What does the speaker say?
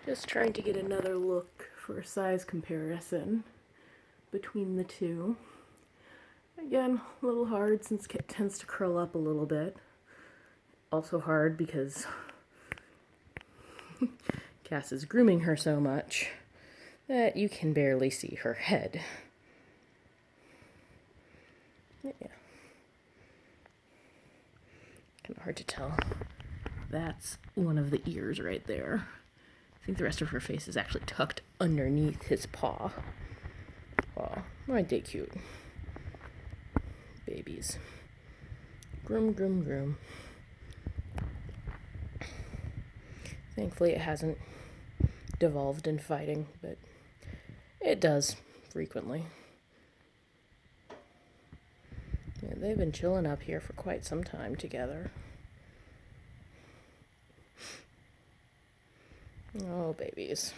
Just trying to get another look for a size comparison between the two. Again, a little hard since Kit tends to curl up a little bit. Also hard because Cass is grooming her so much that you can barely see her head. Yeah. Kind of hard to tell. That's one of the ears right there. I think the rest of her face is actually tucked underneath his paw. Aw, aren't they cute? Babies. Groom, groom, groom. Thankfully it hasn't devolved in fighting, but it does frequently. Yeah, they've been chilling up here for quite some time together. Oh, babies.